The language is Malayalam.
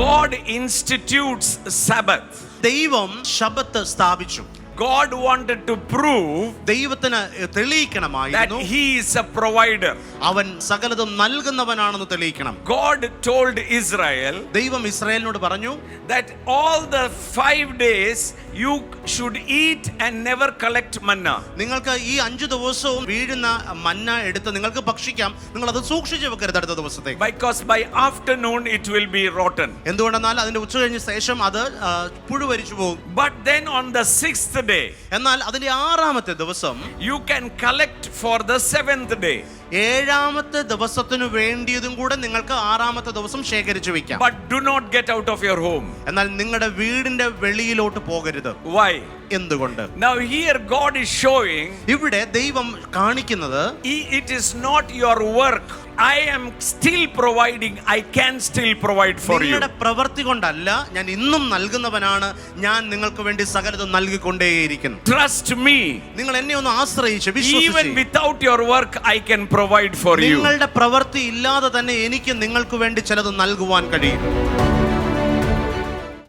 God institutes Sabbath. ദൈവം ശബ്ബത്ത് സ്ഥാപിച്ചു. God wanted to prove ദൈവത്തിന് that തെളിയിക്കണമായിരുന്നു he is a provider. അവൻ സകലതും നൽകുന്നവനാണെന്ന് തെളിയിക്കണം. God told Israel ദൈവം ഇസ്രായേലിനോട് പറഞ്ഞു that all the 5 days you should eat and never collect manna. നിങ്ങൾക്ക് ഈ 5 ദിവസവും വീഴുന്ന മന്ന എടുത്ത് നിങ്ങൾക്ക് ഭക്ഷിക്കാം, നിങ്ങൾ അത് സൂക്ഷിച്ചു വെക്കരുത് അടുത്ത ദിവസത്തേക്ക്. Because by afternoon it will be rotten. എന്തുകൊണ്ടെന്നാൽ അതിന്റെ ഉച്ച കഴിഞ്ഞ ശേഷം അത് പുഴുവരിച്ചു പോകും. But then on the 6th day, എന്നാൽ അതിന്റെ 6ാമത്തെ ദിവസം you can collect for the 7th day. 7ാമത്തെ ദിവസത്തിനു വേണ്ടിയതും കൂടെ നിങ്ങൾക്ക് 6ാമത്തെ ദിവസം ശേഖരിച്ചു വെക്കാം. But do not get out of your home. എന്നാൽ നിങ്ങളുടെ വീടിന്റെ വെളിയിലോട്ട് പോകരുത്. Why? എന്തുകൊണ്ട്? Now here God is showing ഇവിടെ ദൈവം കാണിക്കുന്നത് it is not your work. I am still providing. I can still provide for you. നിങ്ങളുടെ പ്രവൃത്തി കൊണ്ടല്ല, ഞാൻ ഇന്നും നൽകുന്നവനാണ്, ഞാൻ നിങ്ങൾക്ക് വേണ്ടി സകലതും നൽകിക്കൊണ്ടേയിരിക്കുന്നു. Trust me. നിങ്ങൾ എന്നെ ഒന്ന് ആശ്രയിച്ച് Even വിശ്വസിച്ച്, without your work I can provide for you. നിങ്ങളുടെ പ്രവൃത്തി ഇല്ലാതെ തന്നെ എനിക്ക് നിങ്ങൾക്ക് വേണ്ടി ചിലത് നൽകുവാൻ കഴിയും.